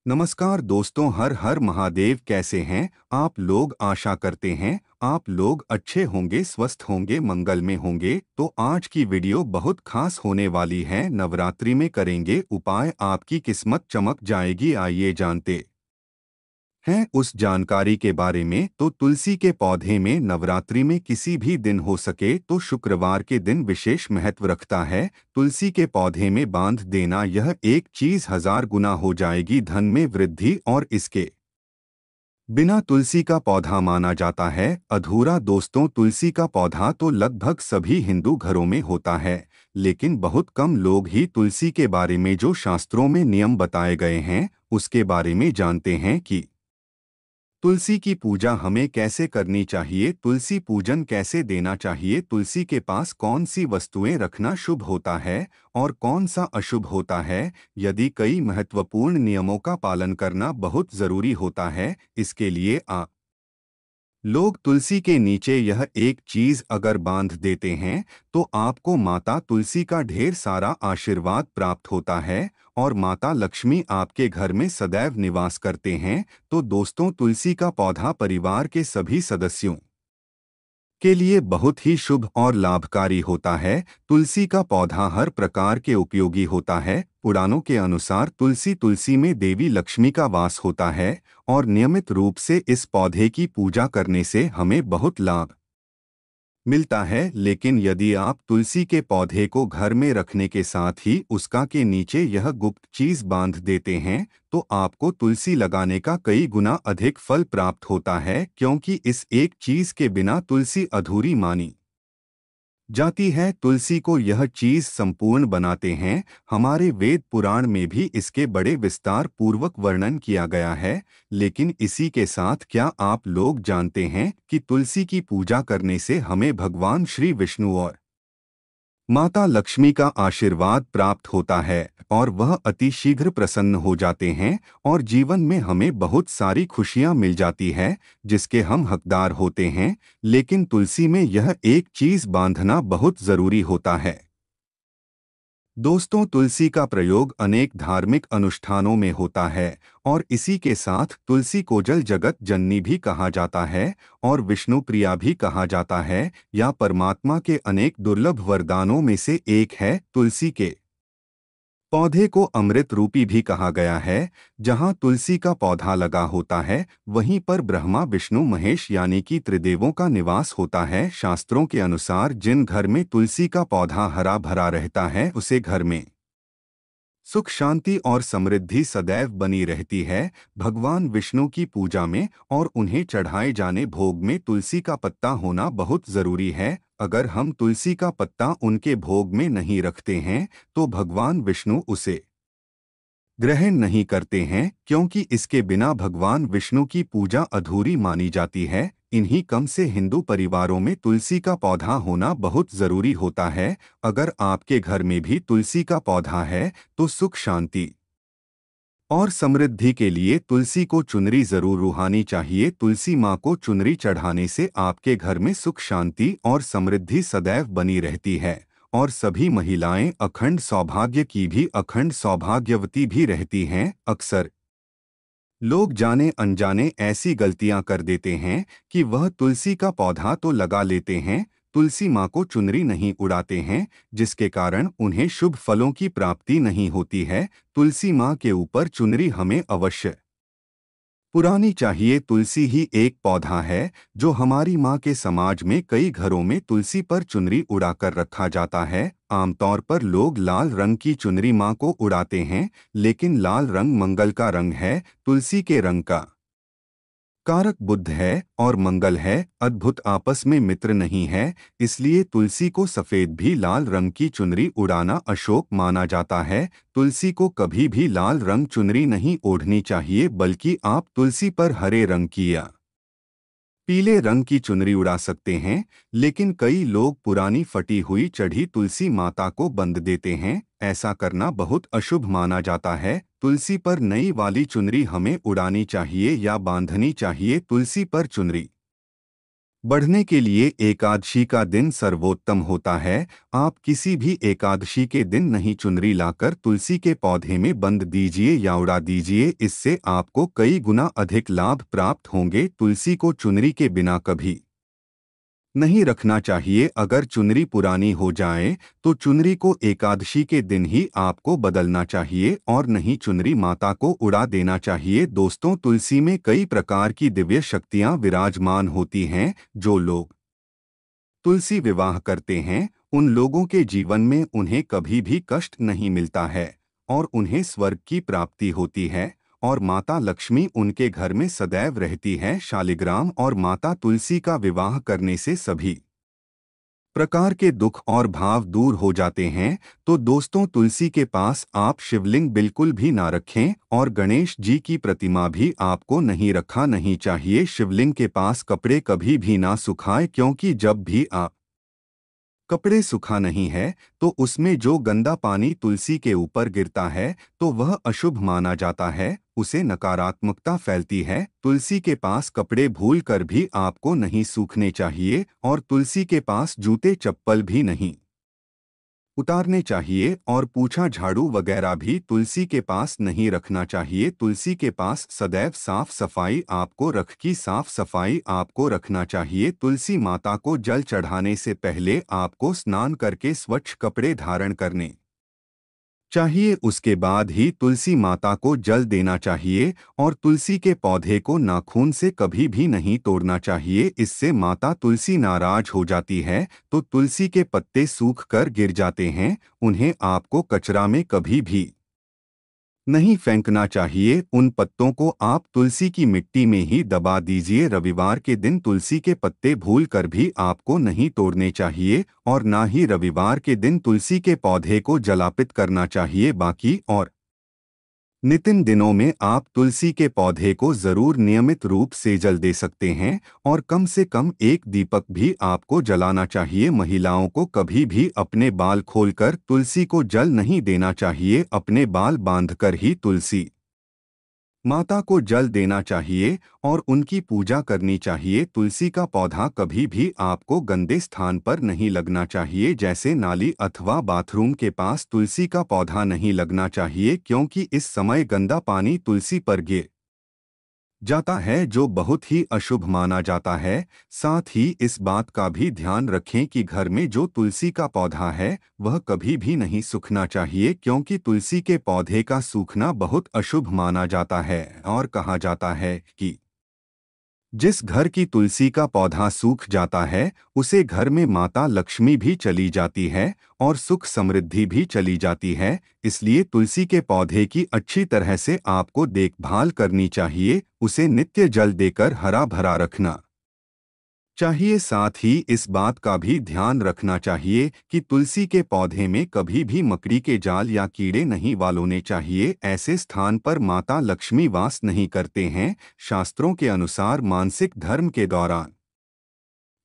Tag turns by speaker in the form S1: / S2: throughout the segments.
S1: नमस्कार दोस्तों, हर हर महादेव। कैसे हैं आप लोग? आशा करते हैं आप लोग अच्छे होंगे, स्वस्थ होंगे, मंगल में होंगे। तो आज की वीडियो बहुत खास होने वाली है। नवरात्रि में करेंगे उपाय, आपकी किस्मत चमक जाएगी। आइए जानते हैं उस जानकारी के बारे में। तो तुलसी के पौधे में नवरात्रि में किसी भी दिन हो सके तो शुक्रवार के दिन विशेष महत्व रखता है। तुलसी के पौधे में बांध देना, यह एक चीज 1000 गुना हो जाएगी धन में वृद्धि। और इसके बिना तुलसी का पौधा माना जाता है अधूरा। दोस्तों, तुलसी का पौधा तो लगभग सभी हिंदू घरों में होता है, लेकिन बहुत कम लोग ही तुलसी के बारे में जो शास्त्रों में नियम बताए गए हैं उसके बारे में जानते हैं कि तुलसी की पूजा हमें कैसे करनी चाहिए, तुलसी पूजन कैसे देना चाहिए, तुलसी के पास कौन सी वस्तुएं रखना शुभ होता है और कौन सा अशुभ होता है। यदि कई महत्वपूर्ण नियमों का पालन करना बहुत जरूरी होता है। इसके लिए लोग तुलसी के नीचे यह एक चीज अगर बांध देते हैं तो आपको माता तुलसी का ढेर सारा आशीर्वाद प्राप्त होता है और माता लक्ष्मी आपके घर में सदैव निवास करते हैं। तो दोस्तों, तुलसी का पौधा परिवार के सभी सदस्यों के लिए बहुत ही शुभ और लाभकारी होता है। तुलसी का पौधा हर प्रकार के उपयोगी होता है। पुराणों के अनुसार तुलसी में देवी लक्ष्मी का वास होता है और नियमित रूप से इस पौधे की पूजा करने से हमें बहुत लाभ मिलता है। लेकिन यदि आप तुलसी के पौधे को घर में रखने के साथ ही उसका के नीचे यह गुप्त चीज बांध देते हैं तो आपको तुलसी लगाने का कई गुना अधिक फल प्राप्त होता है, क्योंकि इस एक चीज के बिना तुलसी अधूरी मानी जाती है। तुलसी को यह चीज संपूर्ण बनाते हैं। हमारे वेद पुराण में भी इसके बड़े विस्तार पूर्वक वर्णन किया गया है। लेकिन इसी के साथ क्या आप लोग जानते हैं कि तुलसी की पूजा करने से हमें भगवान श्री विष्णु और माता लक्ष्मी का आशीर्वाद प्राप्त होता है और वह अति शीघ्र प्रसन्न हो जाते हैं और जीवन में हमें बहुत सारी खुशियां मिल जाती है जिसके हम हकदार होते हैं। लेकिन तुलसी में यह एक चीज बांधना बहुत जरूरी होता है। दोस्तों, तुलसी का प्रयोग अनेक धार्मिक अनुष्ठानों में होता है और इसी के साथ तुलसी को जल जगत जननी भी कहा जाता है और विष्णु प्रिया भी कहा जाता है, या परमात्मा के अनेक दुर्लभ वरदानों में से एक है। तुलसी के पौधे को अमृत रूपी भी कहा गया है। जहाँ तुलसी का पौधा लगा होता है वहीं पर ब्रह्मा विष्णु महेश यानी कि त्रिदेवों का निवास होता है। शास्त्रों के अनुसार जिन घर में तुलसी का पौधा हरा भरा रहता है उसे घर में सुख शांति और समृद्धि सदैव बनी रहती है। भगवान विष्णु की पूजा में और उन्हें चढ़ाए जाने भोग में तुलसी का पत्ता होना बहुत जरूरी है। अगर हम तुलसी का पत्ता उनके भोग में नहीं रखते हैं तो भगवान विष्णु उसे ग्रहण नहीं करते हैं, क्योंकि इसके बिना भगवान विष्णु की पूजा अधूरी मानी जाती है। इन्हीं कम से हिंदू परिवारों में तुलसी का पौधा होना बहुत जरूरी होता है। अगर आपके घर में भी तुलसी का पौधा है तो सुख शांति और समृद्धि के लिए तुलसी को चुनरी जरूर रुहानी चाहिए। तुलसी माँ को चुनरी चढ़ाने से आपके घर में सुख शांति और समृद्धि सदैव बनी रहती है और सभी महिलाएं अखंड सौभाग्य की भी अखंड सौभाग्यवती भी रहती हैं। अक्सर लोग जाने अनजाने ऐसी गलतियां कर देते हैं कि वह तुलसी का पौधा तो लगा लेते हैं, तुलसी माँ को चुनरी नहीं उड़ाते हैं, जिसके कारण उन्हें शुभ फलों की प्राप्ति नहीं होती है। तुलसी माँ के ऊपर चुनरी हमें अवश्य पुरानी चाहिए। तुलसी ही एक पौधा है जो हमारी माँ के समाज में कई घरों में तुलसी पर चुनरी उड़ाकर रखा जाता है। आमतौर पर लोग लाल रंग की चुनरी माँ को उड़ाते हैं, लेकिन लाल रंग मंगल का रंग है। तुलसी के रंग का कारक बुध है और मंगल है, अद्भुत आपस में मित्र नहीं है। इसलिए तुलसी को सफेद भी लाल रंग की चुनरी उड़ाना अशुभ माना जाता है। तुलसी को कभी भी लाल रंग चुनरी नहीं ओढ़नी चाहिए, बल्कि आप तुलसी पर हरे रंग की या पीले रंग की चुनरी उड़ा सकते हैं। लेकिन कई लोग पुरानी फटी हुई चढ़ी तुलसी माता को बंद देते हैं। ऐसा करना बहुत अशुभ माना जाता है। तुलसी पर नई वाली चुनरी हमें उड़ानी चाहिए या बांधनी चाहिए। तुलसी पर चुनरी बढ़ने के लिए एकादशी का दिन सर्वोत्तम होता है। आप किसी भी एकादशी के दिन नहीं चुनरी लाकर तुलसी के पौधे में बंद दीजिए या उड़ा दीजिए, इससे आपको कई गुना अधिक लाभ प्राप्त होंगे। तुलसी को चुनरी के बिना कभी नहीं रखना चाहिए। अगर चुनरी पुरानी हो जाए तो चुनरी को एकादशी के दिन ही आपको बदलना चाहिए और नहीं चुनरी माता को उड़ा देना चाहिए। दोस्तों, तुलसी में कई प्रकार की दिव्य शक्तियां विराजमान होती हैं। जो लोग तुलसी विवाह करते हैं उन लोगों के जीवन में उन्हें कभी भी कष्ट नहीं मिलता है और उन्हें स्वर्ग की प्राप्ति होती है और माता लक्ष्मी उनके घर में सदैव रहती है। शालिग्राम और माता तुलसी का विवाह करने से सभी प्रकार के दुख और भाव दूर हो जाते हैं। तो दोस्तों, तुलसी के पास आप शिवलिंग बिल्कुल भी ना रखें और गणेश जी की प्रतिमा भी आपको नहीं रखा नहीं चाहिए। शिवलिंग के पास कपड़े कभी भी ना सुखाएं, क्योंकि जब भी आप कपड़े सूखा नहीं है तो उसमें जो गंदा पानी तुलसी के ऊपर गिरता है तो वह अशुभ माना जाता है, उसे नकारात्मकता फैलती है। तुलसी के पास कपड़े भूल कर भी आपको नहीं सूखने चाहिए और तुलसी के पास जूते चप्पल भी नहीं उतारने चाहिए और पूंछा झाड़ू वगैरह भी तुलसी के पास नहीं रखना चाहिए। तुलसी के पास सदैव साफ सफाई आपको साफ सफाई आपको रखना चाहिए। तुलसी माता को जल चढ़ाने से पहले आपको स्नान करके स्वच्छ कपड़े धारण करने चाहिए। उसके बाद ही तुलसी माता को जल देना चाहिए और तुलसी के पौधे को नाखून से कभी भी नहीं तोड़ना चाहिए, इससे माता तुलसी नाराज हो जाती है। तो तुलसी के पत्ते सूख कर गिर जाते हैं, उन्हें आपको कचरा में कभी भी नहीं फेंकना चाहिए। उन पत्तों को आप तुलसी की मिट्टी में ही दबा दीजिए। रविवार के दिन तुलसी के पत्ते भूल कर भी आपको नहीं तोड़ने चाहिए और ना ही रविवार के दिन तुलसी के पौधे को जलापित करना चाहिए। बाकी और नितिन दिनों में आप तुलसी के पौधे को जरूर नियमित रूप से जल दे सकते हैं और कम से कम एक दीपक भी आपको जलाना चाहिए। महिलाओं को कभी भी अपने बाल खोलकर तुलसी को जल नहीं देना चाहिए, अपने बाल बांधकर ही तुलसी माता को जल देना चाहिए और उनकी पूजा करनी चाहिए। तुलसी का पौधा कभी भी आपको गंदे स्थान पर नहीं लगना चाहिए, जैसे नाली अथवा बाथरूम के पास तुलसी का पौधा नहीं लगना चाहिए, क्योंकि इस समय गंदा पानी तुलसी पर गिर जाता है जो बहुत ही अशुभ माना जाता है। साथ ही इस बात का भी ध्यान रखें कि घर में जो तुलसी का पौधा है वह कभी भी नहीं सूखना चाहिए, क्योंकि तुलसी के पौधे का सूखना बहुत अशुभ माना जाता है और कहा जाता है कि जिस घर की तुलसी का पौधा सूख जाता है उसे घर में माता लक्ष्मी भी चली जाती है और सुख समृद्धि भी चली जाती है। इसलिए तुलसी के पौधे की अच्छी तरह से आपको देखभाल करनी चाहिए, उसे नित्य जल देकर हरा भरा रखना चाहिए। साथ ही इस बात का भी ध्यान रखना चाहिए कि तुलसी के पौधे में कभी भी मकड़ी के जाल या कीड़े नहीं वालोने चाहिए, ऐसे स्थान पर माता लक्ष्मी वास नहीं करते हैं। शास्त्रों के अनुसार मानसिक धर्म के दौरान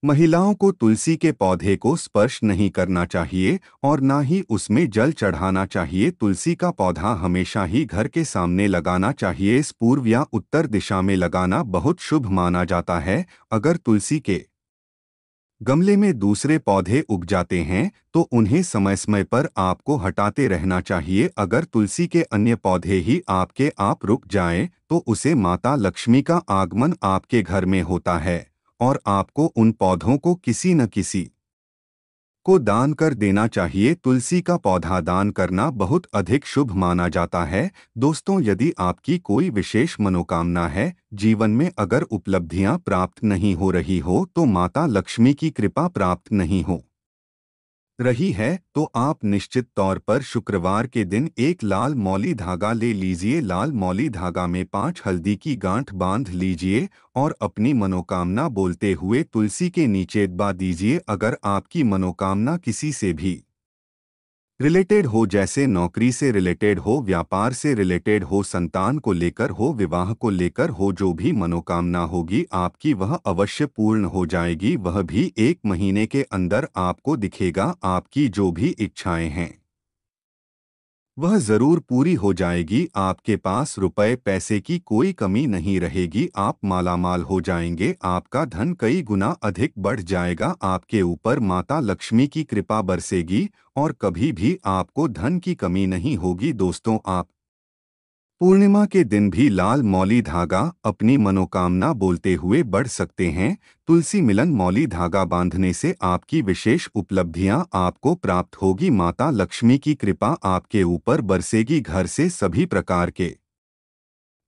S1: महिलाओं को तुलसी के पौधे को स्पर्श नहीं करना चाहिए और ना ही उसमें जल चढ़ाना चाहिए। तुलसी का पौधा हमेशा ही घर के सामने लगाना चाहिए, इस पूर्व या उत्तर दिशा में लगाना बहुत शुभ माना जाता है। अगर तुलसी के गमले में दूसरे पौधे उग जाते हैं तो उन्हें समय समय पर आपको हटाते रहना चाहिए। अगर तुलसी के अन्य पौधे ही आपके आप रुक जाएं तो उसे माता लक्ष्मी का आगमन आपके घर में होता है और आपको उन पौधों को किसी न किसी को दान कर देना चाहिए। तुलसी का पौधा दान करना बहुत अधिक शुभ माना जाता है। दोस्तों, यदि आपकी कोई विशेष मनोकामना है, जीवन में अगर उपलब्धियां प्राप्त नहीं हो रही हो तो माता लक्ष्मी की कृपा प्राप्त नहीं हो रही है, तो आप निश्चित तौर पर शुक्रवार के दिन एक लाल मौली धागा ले लीजिए। लाल मौली धागा में 5 हल्दी की गांठ बांध लीजिए और अपनी मनोकामना बोलते हुए तुलसी के नीचे दबा दीजिए। अगर आपकी मनोकामना किसी से भी रिलेटेड हो, जैसे नौकरी से रिलेटेड हो, व्यापार से रिलेटेड हो, संतान को लेकर हो, विवाह को लेकर हो, जो भी मनोकामना होगी आपकी वह अवश्य पूर्ण हो जाएगी। वह भी 1 महीने के अंदर आपको दिखेगा। आपकी जो भी इच्छाएं हैं वह जरूर पूरी हो जाएगी। आपके पास रुपए पैसे की कोई कमी नहीं रहेगी। आप मालामाल हो जाएंगे। आपका धन कई गुना अधिक बढ़ जाएगा। आपके ऊपर माता लक्ष्मी की कृपा बरसेगी और कभी भी आपको धन की कमी नहीं होगी। दोस्तों, आप पूर्णिमा के दिन भी लाल मौली धागा अपनी मनोकामना बोलते हुए बढ़ सकते हैं। तुलसी मिलन मौली धागा बांधने से आपकी विशेष उपलब्धियां आपको प्राप्त होगी। माता लक्ष्मी की कृपा आपके ऊपर बरसेगी। घर से सभी प्रकार के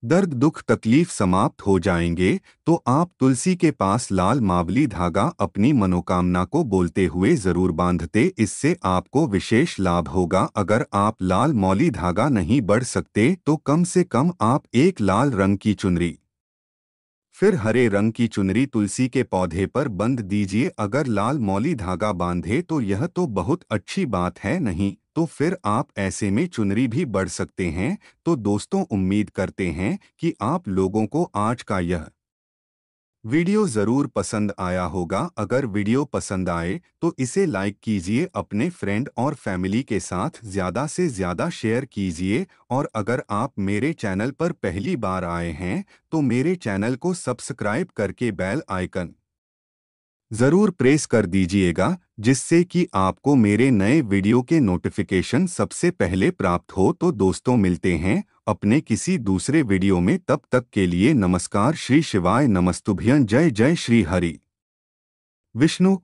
S1: दर्द दुख तकलीफ समाप्त हो जाएंगे। तो आप तुलसी के पास लाल मावली धागा अपनी मनोकामना को बोलते हुए जरूर बांधते। इससे आपको विशेष लाभ होगा। अगर आप लाल मौली धागा नहीं बढ़ सकते तो कम से कम आप एक लाल रंग की चुनरी फिर हरे रंग की चुनरी तुलसी के पौधे पर बंध दीजिए। अगर लाल मौली धागा बांधे तो यह तो बहुत अच्छी बात है, नहीं तो फिर आप ऐसे में चुनरी भी बढ़ सकते हैं। तो दोस्तों, उम्मीद करते हैं कि आप लोगों को आज का यह वीडियो ज़रूर पसंद आया होगा। अगर वीडियो पसंद आए तो इसे लाइक कीजिए, अपने फ्रेंड और फैमिली के साथ ज़्यादा से ज़्यादा शेयर कीजिए। और अगर आप मेरे चैनल पर पहली बार आए हैं तो मेरे चैनल को सब्सक्राइब करके बेल आइकन ज़रूर प्रेस कर दीजिएगा, जिससे कि आपको मेरे नए वीडियो के नोटिफिकेशन सबसे पहले प्राप्त हो। तो दोस्तों, मिलते हैं अपने किसी दूसरे वीडियो में। तब तक के लिए नमस्कार। श्री शिवाय नमस्तुभ्यं। जय जय श्री हरि विष्णु।